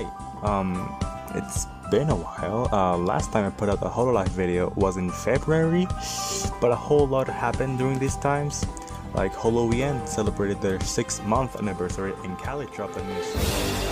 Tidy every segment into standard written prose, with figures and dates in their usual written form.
Hi, it's been a while. Last time I put out a HoloLive video was in February, but a whole lot happened during these times. Like HoloARG celebrated their 6-month anniversary and Cali dropped a new song.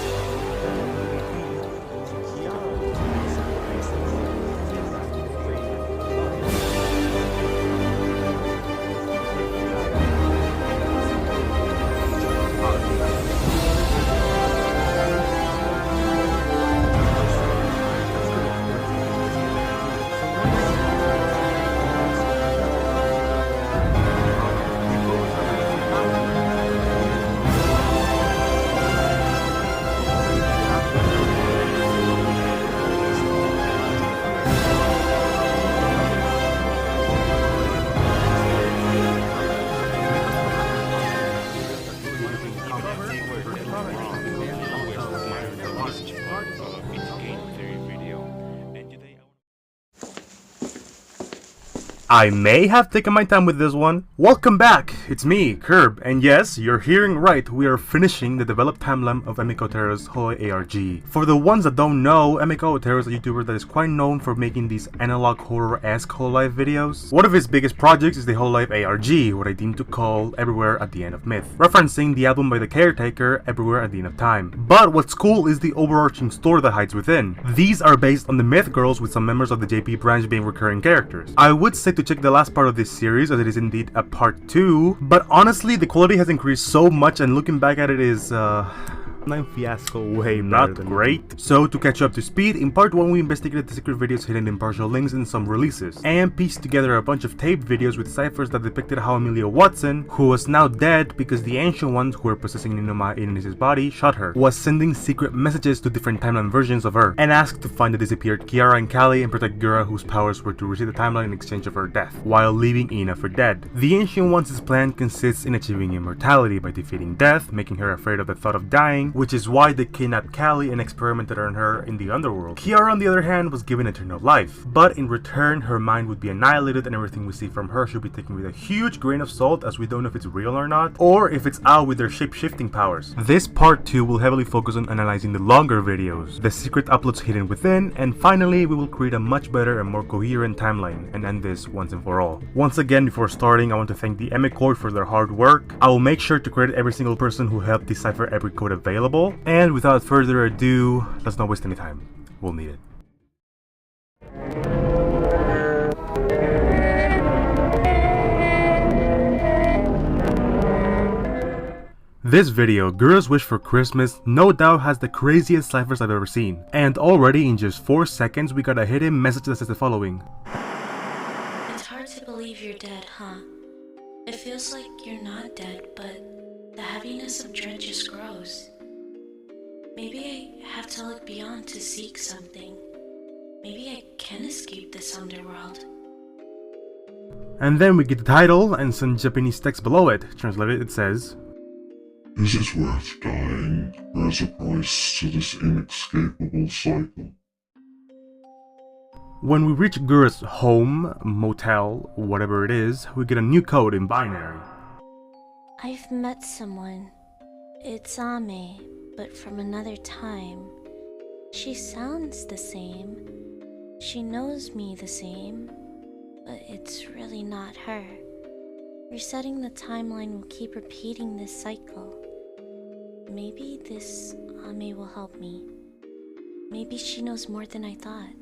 I may have taken my time with this one. Welcome back! It's me, KURB, and yes, you're hearing right, we are finishing the developed timeline of Emico Otero's HoloARG. For the ones that don't know, Emico Otero is a YouTuber that is quite known for making these analog horror-esque hololive videos. One of his biggest projects is the hololive ARG, what I deem to call Everywhere at the End of Myth, referencing the album by The Caretaker, Everywhere at the End of Time. But what's cool is the overarching story that hides within. These are based on the Myth Girls with some members of the JP branch being recurring characters. I would say to check the last part of this series as it is indeed a part 2, but honestly the quality has increased so much and looking back at it is fiasco way not great. So to catch up to speed, in part 1 we investigated the secret videos hidden in partial links in some releases, and pieced together a bunch of taped videos with ciphers that depicted how Amelia Watson, who was now dead because the ancient ones who were possessing Ninoma in his body shot her, was sending secret messages to different timeline versions of her, and asked to find the disappeared Kiara and Callie and protect Gura, whose powers were to reset the timeline in exchange of her death, while leaving Ina for dead. The ancient ones' plan consists in achieving immortality by defeating death, making her afraid of the thought of dying, which is why they kidnapped Callie and experimented on her in the underworld. Kiara, on the other hand, was given eternal life, but in return her mind would be annihilated and everything we see from her should be taken with a huge grain of salt, as we don't know if it's real or not, or if it's out with their shape-shifting powers. This part 2 will heavily focus on analyzing the longer videos, the secret uploads hidden within, and finally we will create a much better and more coherent timeline and end this once and for all. Once again, before starting, I want to thank the Emicord for their hard work. I will make sure to credit every single person who helped decipher every code available. And without further ado, let's not waste any time. We'll need it. This video, Gura's Wish for Christmas, no doubt has the craziest ciphers I've ever seen. And already in just 4 seconds we got a hidden message that says the following. It's hard to believe you're dead, huh? It feels like you're not dead, but the heaviness of dread just grows. Maybe I have to look beyond to seek something. Maybe I can escape this underworld. And then we get the title and some Japanese text below it. Translated, it says, "Is it worth dying as a price to this inescapable cycle?" When we reach Gura's home, motel, whatever it is, we get a new code in binary. I've met someone. It's Ame, but from another time. She sounds the same. She knows me the same, but it's really not her. Resetting the timeline will keep repeating this cycle. Maybe this Ame will help me. Maybe she knows more than I thought.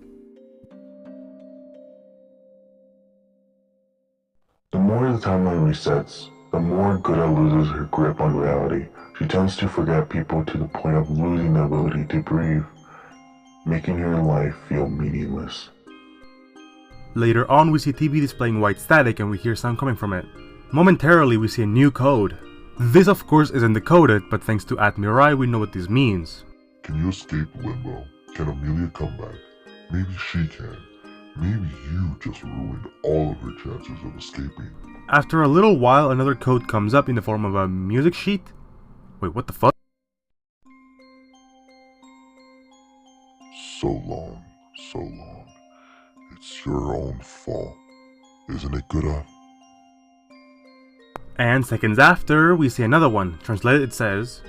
The more the timeline resets, the more Gura loses her grip on reality. She tends to forget people to the point of losing the ability to breathe, making her life feel meaningless. Later on, we see TV displaying white static and we hear sound coming from it. Momentarily, we see a new code. This of course isn't decoded, but thanks to @Mirai we know what this means. Can you escape limbo? Can Amelia come back? Maybe she can. Maybe you just ruined all of her chances of escaping. After a little while, another code comes up in the form of a music sheet. Wait, what the fuck? So long, so long. It's your own fault. Isn't it, Gura? And seconds after, we see another one. Translated, it says,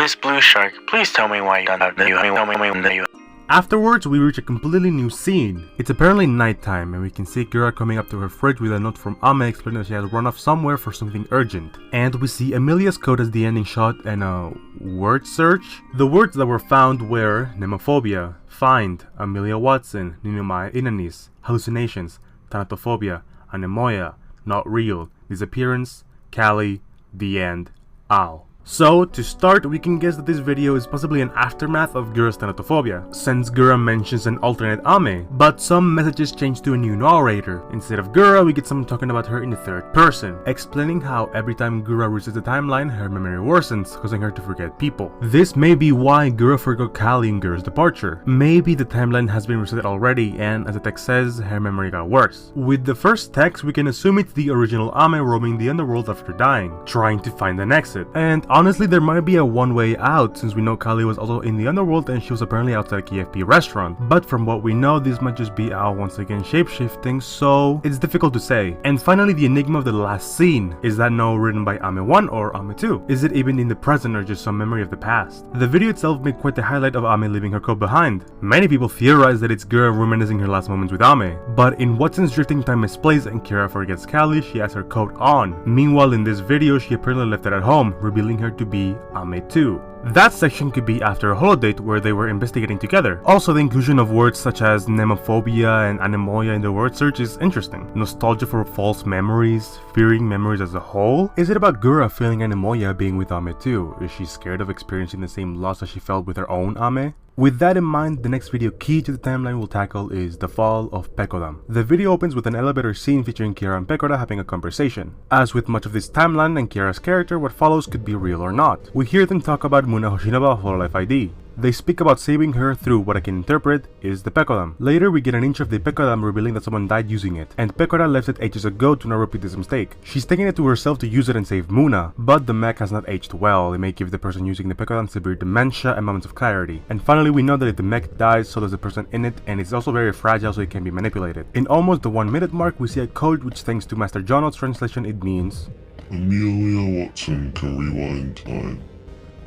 Miss Blue Shark, please tell me why you done that. Afterwards, we reach a completely new scene. It's apparently nighttime, and we can see Kira coming up to her fridge with a note from Ame explaining that she has run off somewhere for something urgent. And we see Amelia's code as the ending shot and a word search. The words that were found were nemophobia, find, Amelia Watson, Ninumai Inanis, hallucinations, thanatophobia, anemoia, not real, disappearance, Callie, the end, ow. So, to start, we can guess that this video is possibly an aftermath of Gura's thanatophobia, since Gura mentions an alternate Ame, but some messages change to a new narrator. Instead of Gura, we get someone talking about her in the third person, explaining how every time Gura resets the timeline, her memory worsens, causing her to forget people. This may be why Gura forgot Callie in Gura's departure. Maybe the timeline has been reset already, and as the text says, her memory got worse. With the first text, we can assume it's the original Ame roaming the underworld after dying, trying to find an exit. And honestly, there might be a one-way out, since we know Callie was also in the underworld and she was apparently outside a KFP restaurant. But from what we know, this might just be Ao once again shapeshifting, so it's difficult to say. And finally, the enigma of the last scene. Is that note written by Ame 1 or Ame 2? Is it even in the present or just some memory of the past? The video itself made quite the highlight of Ame leaving her code behind. Many people theorize that it's Gura reminiscing her last moments with Ame. But in what sense drifting time misplaced and Kira forgets Callie, she has her code on. Meanwhile, in this video, she apparently left it at home, revealing her to be Ame 2. That section could be after a holodate where they were investigating together. Also, the inclusion of words such as nemophobia and anemoia in the word search is interesting. Nostalgia for false memories, fearing memories as a whole? Is it about Gura feeling anemoia being with Ame 2? Is she scared of experiencing the same loss as she felt with her own Ame? With that in mind, the next video key to the timeline we'll tackle is the fall of Pekodam. The video opens with an elevator scene featuring Kira and Pekoda having a conversation. As with much of this timeline and Kira's character, what follows could be real or not. We hear them talk about Muna Hoshinaba HoloLive ID. They speak about saving her through what I can interpret is the Pekodam. Later, we get an inch of the Pekodam revealing that someone died using it, and Pekoda left it ages ago to not repeat this mistake. She's taking it to herself to use it and save Muna, but the mech has not aged well. It may give the person using the Pekodam severe dementia and moments of clarity. And finally, we know that if the mech dies, so does the person in it, and it's also very fragile, so it can be manipulated. In almost the 1 minute mark, we see a code which, thanks to Master Jono's translation, it means Amelia Watson can rewind time.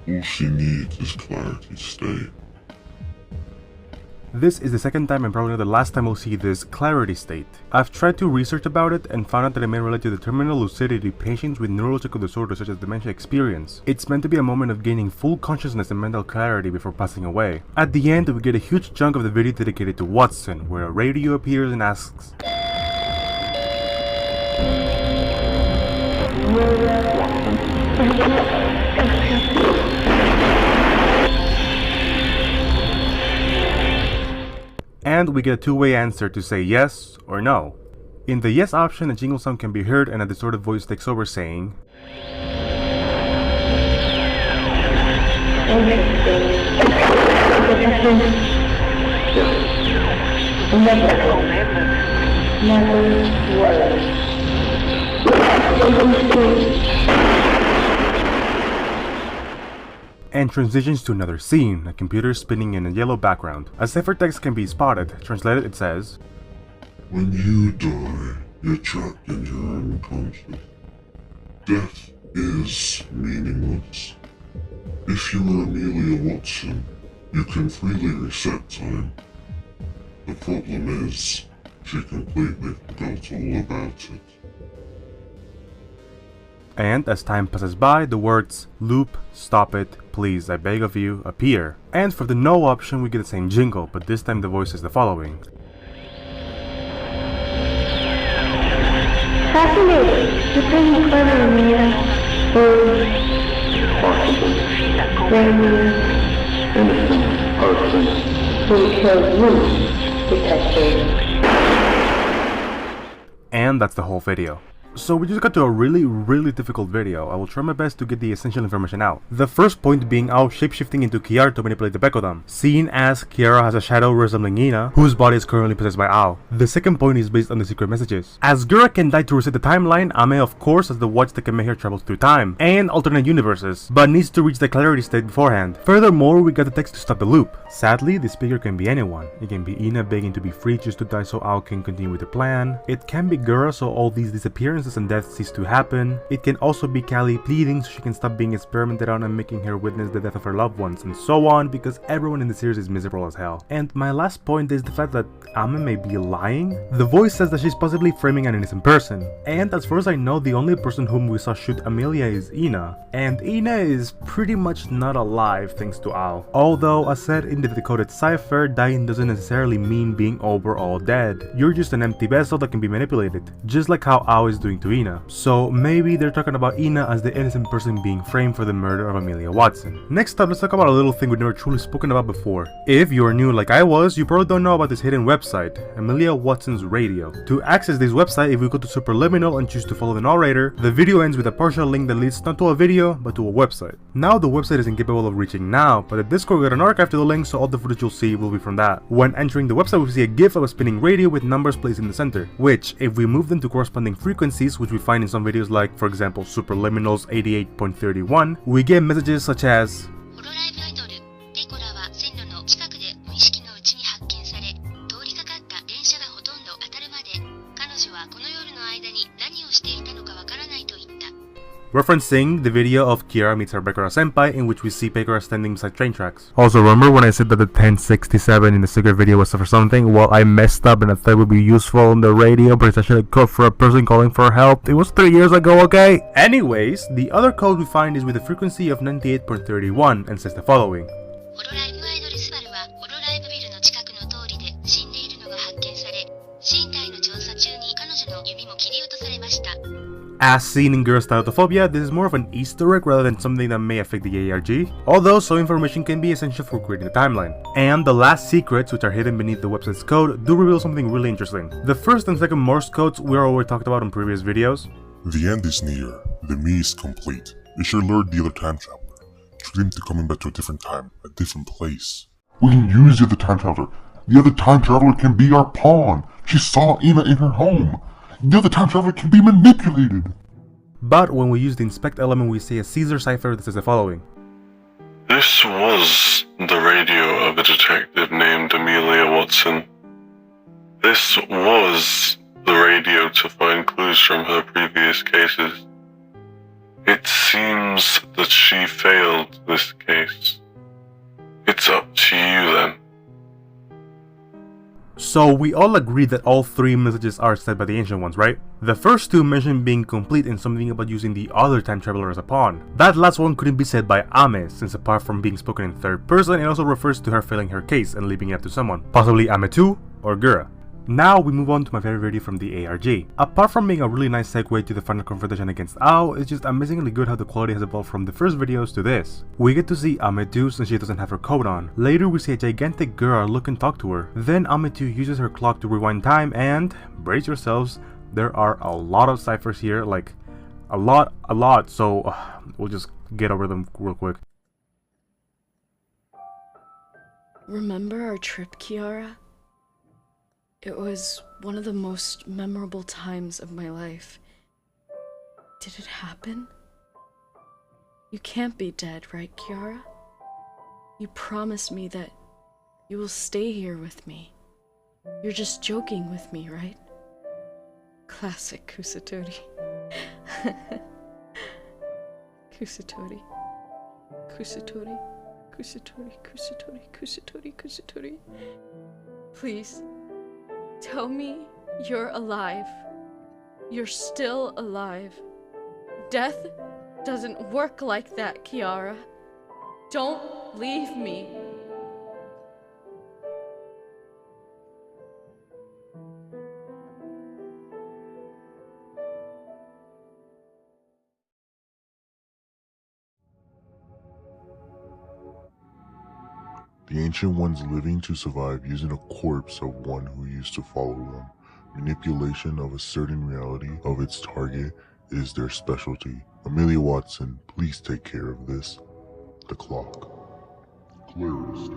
All she needs is clarity state. This is the second time and probably not the last time we'll see this clarity state. I've tried to research about it and found out that it may relate to the terminal lucidity patients with neurological disorders such as dementia experience. It's meant to be a moment of gaining full consciousness and mental clarity before passing away. At the end, we get a huge chunk of the video dedicated to Watson, where a radio appears and asks, and we get a two-way answer to say yes or no. In the yes option, a jingle sound can be heard and a distorted voice takes over saying, and transitions to another scene, a computer spinning in a yellow background. A ciphertext can be spotted. Translated, it says, When you die, you're trapped in your unconscious. Death is meaningless. If you were Amelia Watson, you can freely reset time. The problem is, she completely forgot all about it. And as time passes by, the words loop, stop it, please, I beg of you appear. And for the no option, we get the same jingle, but this time the voice is the following. Fascinating. You're pretty clever, Amelia. Innocent person who killed you, detective. And that's the whole video. So we just got to a really difficult video. I will try my best to get the essential information out. The first point being Ao shapeshifting into Kiara to manipulate the Pekodam, seen as Kiara has a shadow resembling Ina, whose body is currently possessed by Ao. The second point is based on the secret messages. As Gura can die to reset the timeline, Ame of course has the watch that can make her travel through time, and alternate universes, but needs to reach the clarity state beforehand. Furthermore, we got the text to stop the loop. Sadly, this figure can be anyone. It can be Ina begging to be free just to die so Ao can continue with the plan. It can be Gura so all these disappearances consequences and death cease to happen. It can also be Callie pleading so she can stop being experimented on and making her witness the death of her loved ones, and so on, because everyone in the series is miserable as hell. And my last point is the fact that Ame may be lying. The voice says that she's possibly framing an innocent person, and as far as I know, the only person whom we saw shoot Amelia is Ina, and Ina is pretty much not alive thanks to Ao. Although, as said in the decoded cipher, dying doesn't necessarily mean being overall dead. You're just an empty vessel that can be manipulated, just like how Ao is doing to Ina. So maybe they're talking about Ina as the innocent person being framed for the murder of Amelia Watson. Next up, let's talk about a little thing we've never truly spoken about before. If you're new like I was, you probably don't know about this hidden website, Amelia Watson's Radio. To access this website, if we go to Superliminal and choose to follow the narrator, the video ends with a partial link that leads not to a video, but to a website. Now the website is incapable of reaching now, but the Discord got an archive to the link, so all the footage you'll see will be from that. When entering the website, we see a GIF of a spinning radio with numbers placed in the center, which, if we move them to corresponding frequencies, which we find in some videos like, for example, Superliminal's 88.31, we get messages such as referencing the video of Kira meets her Pekora senpai, in which we see Pekora standing beside train tracks. Also, remember when I said that the 1067 in the secret video was for something? Well, I messed up and I thought it would be useful on the radio, but it's actually a code for a person calling for help. It was 3 years ago, okay? Anyways, the other code we find is with a frequency of 98.31 and says the following. As seen in Girl Styletophobia, this is more of an Easter egg rather than something that may affect the ARG, although some information can be essential for creating the timeline. And the last secrets, which are hidden beneath the website's code, do reveal something really interesting. The first and second Morse codes we already talked about in previous videos. The end is near, the me is complete. It should lure the other time traveler, trick him to coming back to a different time, a different place. We can use the other time traveler. The other time traveler can be our pawn. She saw Ina in her home. The other time traveler can be manipulated. But when we use the inspect element, we see a Caesar cipher that says the following. This was the radio of a detective named Amelia Watson. This was the radio to find clues from her previous cases. It seems that she failed this case. It's up to you then. So we all agree that all three messages are said by the Ancient Ones, right? The first two mention being complete and something about using the other time traveler as a pawn. That last one couldn't be said by Ame, since apart from being spoken in third person, it also refers to her failing her case and leaving it up to someone, possibly Ame 2 or Gura. Now we move on to my favorite video from the ARG. Apart from being a really nice segue to the final confrontation against Ao, it's just amazingly good how the quality has evolved from the first videos to this. We get to see Ame2 since she doesn't have her coat on. Later we see a gigantic girl look and talk to her. Then Ame2 uses her clock to rewind time and, brace yourselves, there are a lot of ciphers here, like a lot, so we'll just get over them real quick. Remember our trip, Kiara? It was one of the most memorable times of my life. Did it happen? You can't be dead, right, Kiara? You promised me that you will stay here with me. You're just joking with me, right? Classic Kusatori. Kusatori. Kusatori. Kusatori. Kusatori. Kusatori. Kusatori. Please. Tell me you're alive. You're still alive. Death doesn't work like that, Kiara. Don't leave me. The Ancient Ones living to survive using a corpse of one who used to follow them. Manipulation of a certain reality of its target is their specialty. Amelia Watson, please take care of this. The clock. Clarity.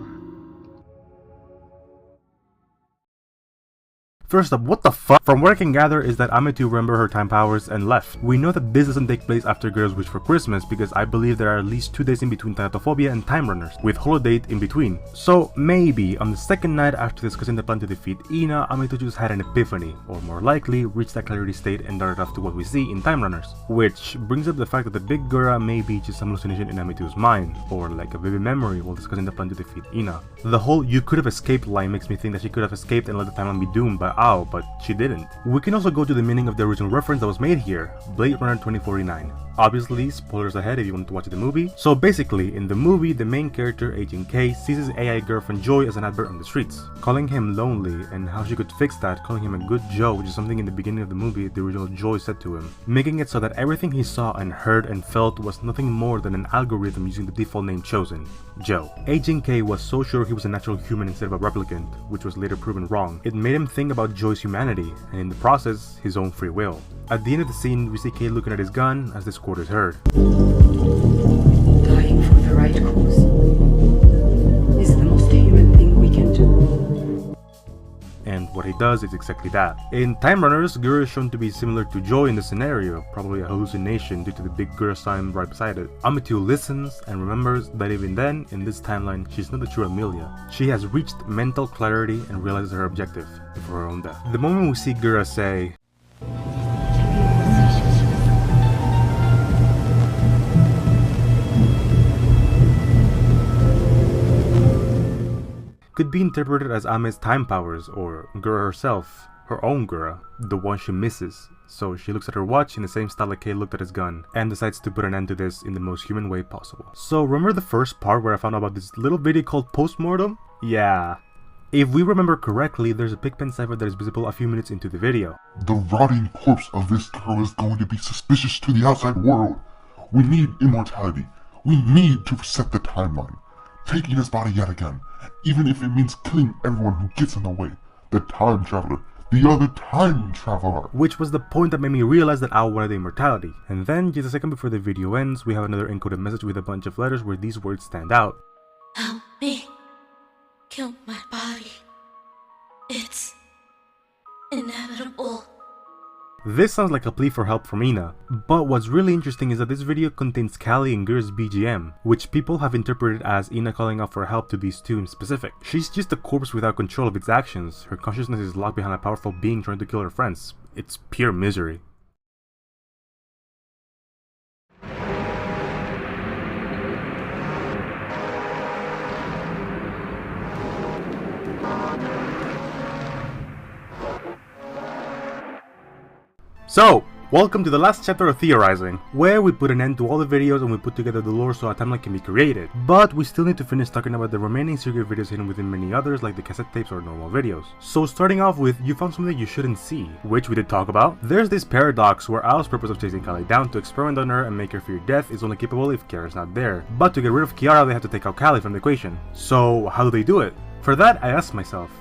First up, what the fuck? From what I can gather is that Amitu remembered her time powers and left. We know that this doesn't take place after Girl's Wish for Christmas because I believe there are at least 2 days in between Thanatophobia and Time Runners, with Holodate in between. So maybe on the second night after discussing the plan to defeat Ina, Amitu just had an epiphany, or more likely reached that clarity state and darted off to what we see in Time Runners. Which brings up the fact that the big Gura may be just some hallucination in Amitu's mind, or like a vivid memory while discussing the plan to defeat Ina. The whole "you could have escaped" line makes me think that she could have escaped and let the timeline be doomed by Ao, but she didn't. We can also go to the meaning of the original reference that was made here, Blade Runner 2049. Obviously, spoilers ahead if you want to watch the movie. So basically, in the movie, the main character, Agent K, sees his AI girlfriend Joy as an advert on the streets, calling him lonely, and how she could fix that, calling him a good Joe, which is something in the beginning of the movie the original Joy said to him, making it so that everything he saw and heard and felt was nothing more than an algorithm using the default name chosen, Joe. Agent K was so sure he was a natural human instead of a replicant, which was later proven wrong. It made him think about Joy's humanity, and in the process, his own free will. At the end of the scene, we see K looking at his gun as this quote is heard. Dying for the right cause is the most human thing we can do. And what he does is exactly that. In Time Runners, Gura is shown to be similar to Joy in the scenario, probably a hallucination due to the big Gura sign right beside it. Amitu listens and remembers that even then, in this timeline, she's not the true Amelia. She has reached mental clarity and realizes her objective before her own death. The moment we see Gura say, could be interpreted as Ame's time powers, or Gura herself, her own Gura, the one she misses. So she looks at her watch in the same style like Kay looked at his gun, and decides to put an end to this in the most human way possible. So remember the first part where I found out about this little video called Postmortem? Yeah. If we remember correctly, there's a Pigpen cipher that is visible a few minutes into the video. The rotting corpse of this girl is going to be suspicious to the outside world. We need immortality. We need to reset the timeline. Taking his body yet again, even if it means killing everyone who gets in the way. The time traveler, the other time traveler. Which was the point that made me realize that Ao wanted the immortality. And then, just a second before the video ends, we have another encoded message with a bunch of letters where these words stand out. Help me. Kill my body. It's inevitable. This sounds like a plea for help from Ina, but what's really interesting is that this video contains Callie and Gura's BGM, which people have interpreted as Ina calling out for help to these two in specific. She's just a corpse without control of its actions. Her consciousness is locked behind a powerful being trying to kill her friends. It's pure misery. So, welcome to the last chapter of Theorizing, where we put an end to all the videos and we put together the lore so a timeline can be created. But we still need to finish talking about the remaining secret videos hidden within many others like the cassette tapes or normal videos. So starting off with, you found something you shouldn't see, which we did talk about. There's this paradox where Ao's purpose of chasing Callie down to experiment on her and make her fear death is only capable if Kiara's not there. But to get rid of Kiara they have to take out Callie from the equation. So how do they do it? For that I asked myself,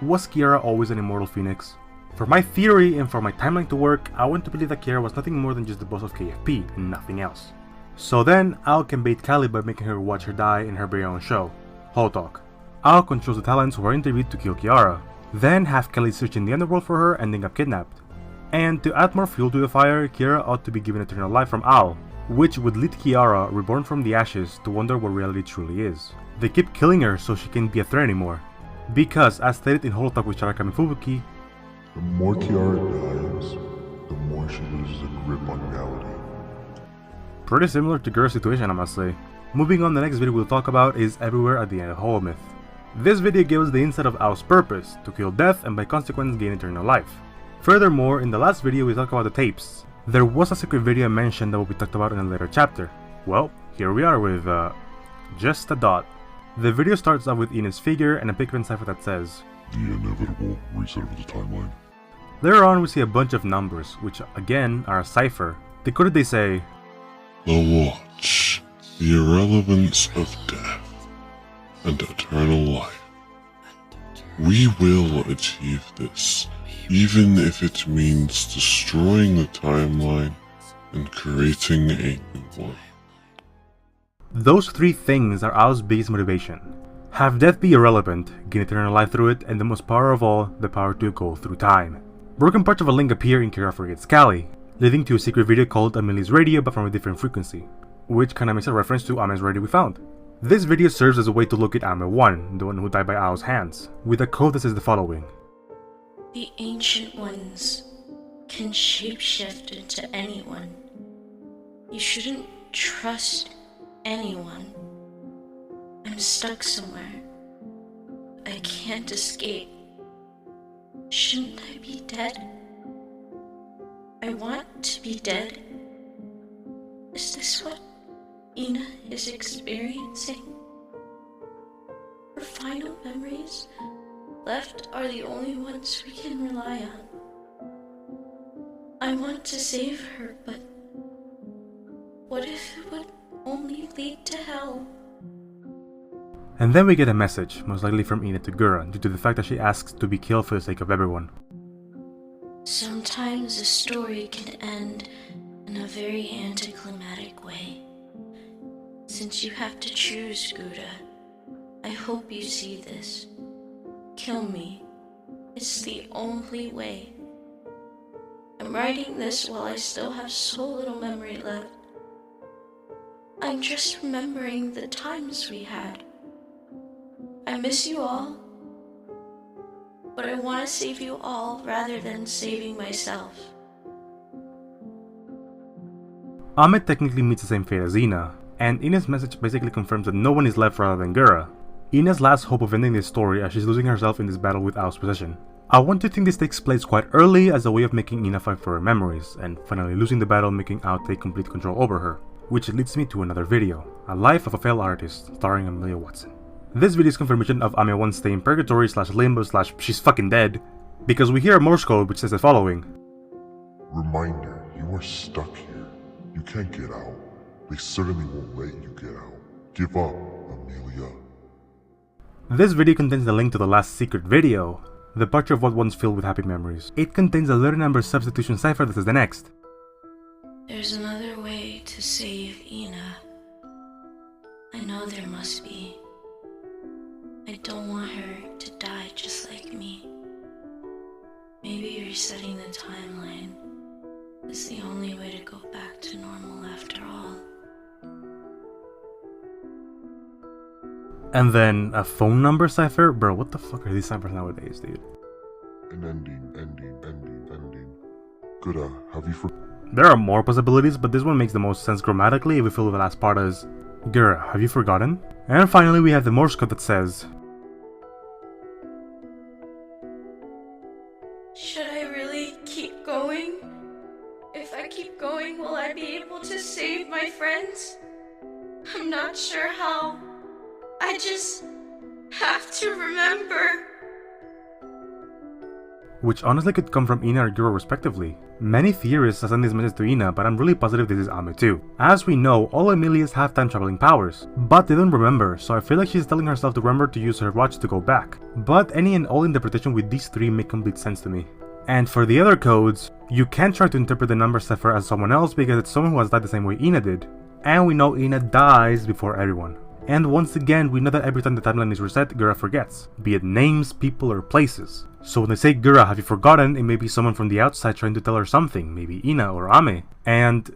was Kiara always an immortal phoenix? For my theory and for my timeline to work, I want to believe that Kiara was nothing more than just the boss of KFP and nothing else. So then, Ao can bait Callie by making her watch her die in her very own show, HoloTalk. Ao controls the talents who are interviewed to kill Kiara, then have Callie search in the underworld for her ending up kidnapped. And to add more fuel to the fire, Kiara ought to be given eternal life from Ao, which would lead Kiara, reborn from the ashes, to wonder what reality truly is. They keep killing her so she can't be a threat anymore. Because, as stated in HoloTalk with Sharakami Fubuki, the more Kiara dies, the more she loses a grip on reality. Pretty similar to Gura's situation, I must say. Moving on, the next video we'll talk about is Everywhere at the End of Holomyth. This video gives the insight of Ao's purpose, to kill death and by consequence gain eternal life. Furthermore, in the last video we talked about the tapes. There was a secret video mentioned that will be talked about in a later chapter. Well, here we are with, just a dot. The video starts off with Ina's figure and a Pigpen cipher that says, the inevitable reset of the timeline. Later on we see a bunch of numbers, which again are a cipher. Decoded they say, The watch, the irrelevance of death, and eternal life. We will achieve this, even if it means destroying the timeline and creating a new one. Those three things are Ao's biggest motivation. Have death be irrelevant, gain eternal life through it, and the most power of all, the power to go through time. Broken parts of a link appear in Kira Forgets Cali, leading to a secret video called Amelia's Radio but from a different frequency, which kinda makes a reference to Ame's radio we found. This video serves as a way to locate Ame 1, the one who died by Ao's hands, with a code that says the following. The Ancient Ones can shapeshift into anyone. You shouldn't trust anyone. I'm stuck somewhere. I can't escape. Shouldn't I be dead? I want to be dead. Is this what Ina is experiencing? Her final memories left are the only ones we can rely on. I want to save her, but what if it would only lead to hell? And then we get a message, most likely from Ina to Gura, due to the fact that she asks to be killed for the sake of everyone. Sometimes a story can end in a very anticlimactic way. Since you have to choose, Gura, I hope you see this. Kill me. It's the only way. I'm writing this while I still have so little memory left. I'm just remembering the times we had. I miss you all, but I want to save you all rather than saving myself. Ame technically meets the same fate as Ina, and Ina's message basically confirms that no one is left rather than Gura. Ina's last hope of ending this story as she's losing herself in this battle with Ao's possession. I want to think this takes place quite early as a way of making Ina fight for her memories, and finally losing the battle making Ao take complete control over her. Which leads me to another video, A Life of a Failed Artist, starring Emilia Watson. This video is confirmation of Ame 1's stay in purgatory / limbo / she's fucking dead, because we hear a Morse code which says the following. Reminder, you are stuck here. You can't get out. They certainly won't let you get out. Give up, Amelia. This video contains the link to the last secret video, the part of what one's filled with happy memories. It contains a letter number substitution cipher that says the next. There's another way to save Ina. I know there must be. I don't want her to die just like me. Maybe resetting the timeline is the only way to go back to normal after all. And then a phone number cipher? Bro, what the fuck are these ciphers nowadays, dude? An ending. Gura, have you There are more possibilities, but this one makes the most sense grammatically if we fill the last part as Gura, have you forgotten? And finally we have the Morse code that says, Should I really keep going? If I keep going, will I be able to save my friends? I'm not sure how. I just have to remember. which honestly could come from Ina or Gura respectively. Many theorists have sent this message to Ina, but I'm really positive this is Ame too. As we know, all Emilias have time traveling powers, but they don't remember, so I feel like she's telling herself to remember to use her watch to go back. But any and all interpretation with these three make complete sense to me. And for the other codes, you can't try to interpret the number cipher as someone else because it's someone who has died the same way Ina did. And we know Ina dies before everyone. And once again, we know that every time the timeline is reset, Gura forgets, be it names, people, or places. So when they say, Gura, have you forgotten? It may be someone from the outside trying to tell her something, maybe Ina or Ame. And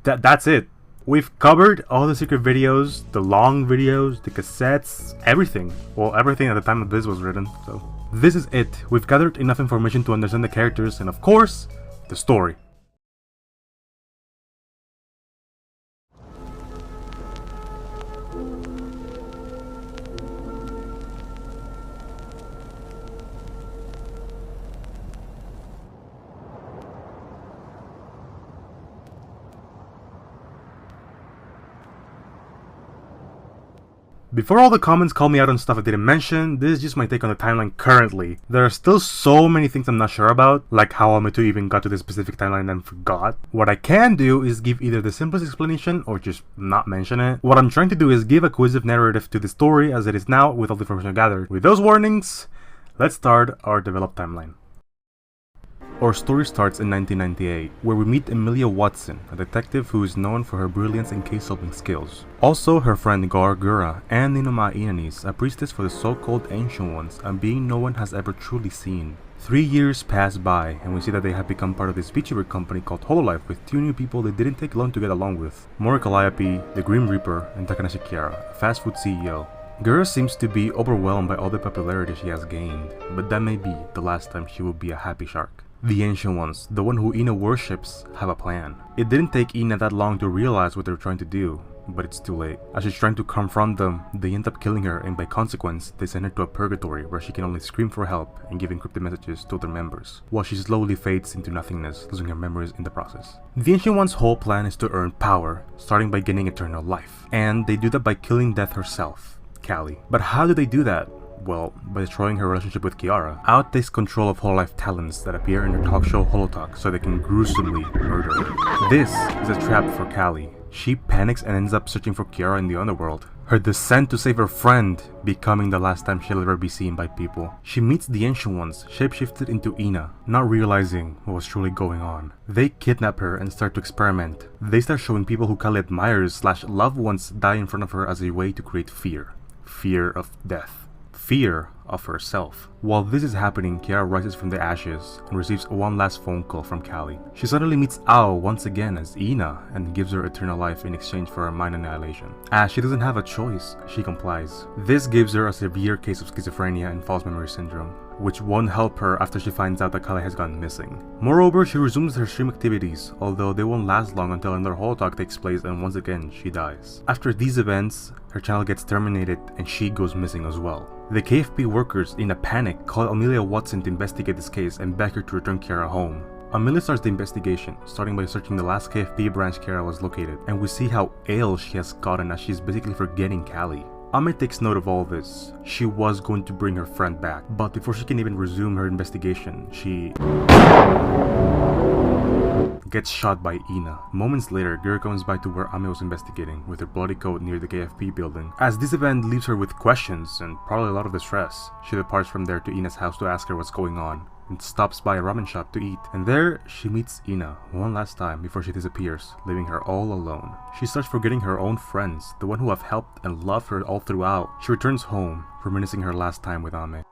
that's it. We've covered all the secret videos, the long videos, the cassettes, everything. Well, everything at the time that this was written, so. This is it. We've gathered enough information to understand the characters and, of course, the story. Before all the comments call me out on stuff I didn't mention, this is just my take on the timeline currently. There are still so many things I'm not sure about, like how Emico even got to this specific timeline and then forgot. What I can do is give either the simplest explanation or just not mention it. What I'm trying to do is give a cohesive narrative to the story as it is now with all the information gathered. With those warnings, let's start our developed timeline. Our story starts in 1998, where we meet Emilia Watson, a detective who is known for her brilliance and case-solving skills. Also, her friend Gura and Ninoma Inanis, a priestess for the so-called Ancient Ones, a being no one has ever truly seen. 3 years pass by, and we see that they have become part of this vtuber company called HoloLive with 2 new people they didn't take long to get along with. Mori Calliope, the Grim Reaper, and Takanashi Kiara, a fast food CEO. Gura seems to be overwhelmed by all the popularity she has gained, but that may be the last time she will be a happy shark. The Ancient Ones, the one who Ina worships, have a plan. It didn't take Ina that long to realize what they're trying to do, but it's too late. As she's trying to confront them, they end up killing her, and by consequence, they send her to a purgatory where she can only scream for help and give encrypted messages to their members, while she slowly fades into nothingness, losing her memories in the process. The Ancient One's whole plan is to earn power, starting by gaining eternal life, and they do that by killing Death herself, Callie. But how do they do that? Well, by destroying her relationship with Kiara. Out takes control of HoloLive talents that appear in her talk show HoloTalk so they can gruesomely murder her. This is a trap for Callie. She panics and ends up searching for Kiara in the underworld. Her descent to save her friend becoming the last time she'll ever be seen by people. She meets the Ancient Ones, shapeshifted into Ina, not realizing what was truly going on. They kidnap her and start to experiment. They start showing people who Callie admires / loved ones die in front of her as a way to create fear. Fear of death. Fear of herself. While this is happening, Kiara rises from the ashes and receives one last phone call from Callie. She suddenly meets Ao once again as Ina and gives her eternal life in exchange for her mind annihilation. As she doesn't have a choice, she complies. This gives her a severe case of schizophrenia and false memory syndrome, which won't help her after she finds out that Callie has gone missing. Moreover, she resumes her stream activities, although they won't last long until another holotalk takes place and once again she dies. After these events, her channel gets terminated and she goes missing as well. The KFP workers, in a panic, call Emilia Watson to investigate this case and beg her to return Kiara home. Amelia starts the investigation, starting by searching the last KFP branch Kiara was located, and we see how ill she has gotten as she's basically forgetting Callie. Ame takes note of all this. She was going to bring her friend back, but before she can even resume her investigation, she gets shot by Ina. Moments later, Gura comes by to where Ame was investigating, with her bloody coat near the KFP building. As this event leaves her with questions and probably a lot of distress, she departs from there to Ina's house to ask her what's going on, and stops by a ramen shop to eat. And there, she meets Ina one last time before she disappears, leaving her all alone. She starts forgetting her own friends, the one who have helped and loved her all throughout. She returns home, reminiscing her last time with Ame.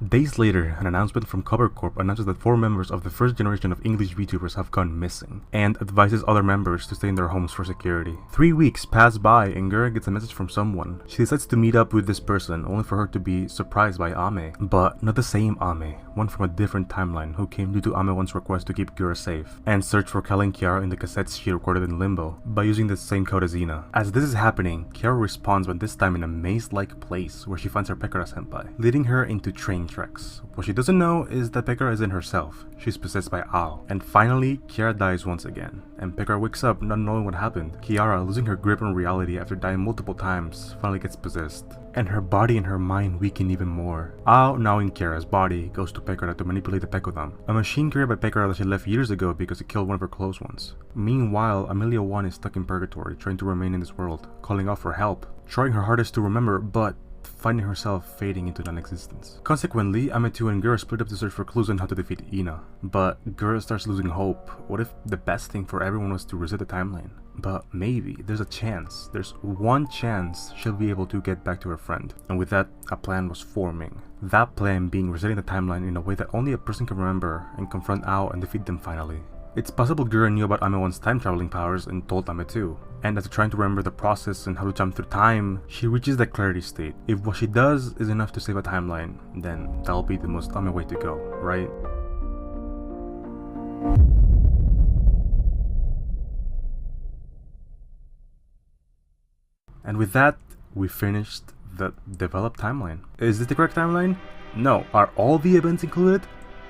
Days later, an announcement from KURB announces that 4 members of the first generation of English VTubers have gone missing, and advises other members to stay in their homes for security. 3 weeks pass by and Gura gets a message from someone. She decides to meet up with this person, only for her to be surprised by Ame. But not the same Ame, one from a different timeline who came due to Ame One's request to keep Gura safe, and search for Callie and Kiara in the cassettes she recorded in Limbo, by using the same code as Ina. As this is happening, Kiara responds, but this time in a maze-like place where she finds her Pekara senpai, leading her into train tracks. What she doesn't know is that Pekara isn't herself. She's possessed by Ao. And finally, Kiara dies once again, and Pekara wakes up not knowing what happened. Kiara, losing her grip on reality after dying multiple times, finally gets possessed, and her body and her mind weaken even more. Ao, now in Kiara's body, goes to Pekara to manipulate the Pekodam, a machine created by Pekara that she left years ago because it killed one of her close ones. Meanwhile, Emilia One is stuck in purgatory, trying to remain in this world, calling out for help, trying her hardest to remember, but finding herself fading into non-existence. Consequently, Ame2 and Gura split up to search for clues on how to defeat Ina. But Gura starts losing hope. What if the best thing for everyone was to reset the timeline? But maybe there's a chance, there's one chance she'll be able to get back to her friend. And with that, a plan was forming. That plan being resetting the timeline in a way that only a person can remember and confront Ao and defeat them finally. It's possible Gura knew about Ame1's time traveling powers and told Ame2. And after trying to remember the process and how to jump through time, she reaches that clarity state. If what she does is enough to save a timeline, then that'll be the most Ame way to go, right? And with that, we finished the developed timeline. Is this the correct timeline? No. Are all the events included?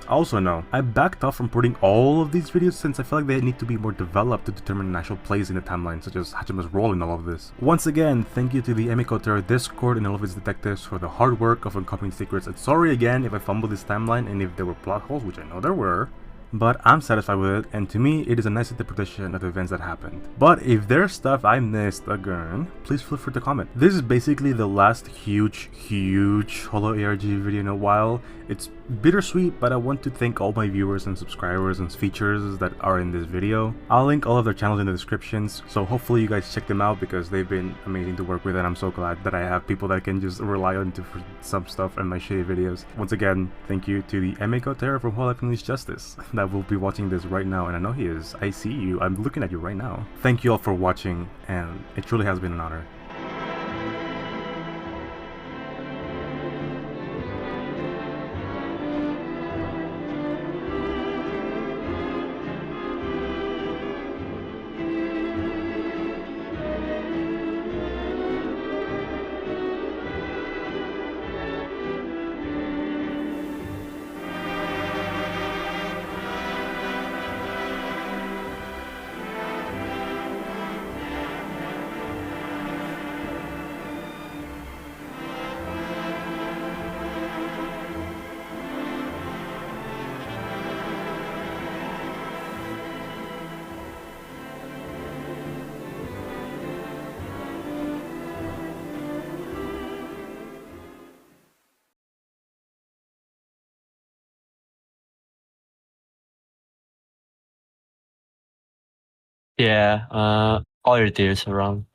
Also no. I backed off from putting all of these videos since I feel like they need to be more developed to determine an actual place in the timeline, such as Hachima's role in all of this. Once again, thank you to the Emicord Discord and all of its detectives for the hard work of uncovering secrets, and sorry again if I fumbled this timeline and if there were plot holes, which I know there were. But I'm satisfied with it, and to me, it is a nice interpretation of the events that happened. But if there's stuff I missed again, please feel free to comment. This is basically the last huge HoloARG video in a while. It's Bittersweet, but I want to thank all my viewers and subscribers and features that are in this video. I'll link all of their channels in the descriptions, so hopefully you guys check them out because they've been amazing to work with, and I'm so glad that I have people that I can just rely on for some stuff and my shitty videos. Once again, thank you to the Emico Otero from HoloARG English Justice that will be watching this right now, and I know he is. I see you. I'm looking at you right now. Thank you all for watching, and it truly has been an honor. Yeah, all your deals are wrong.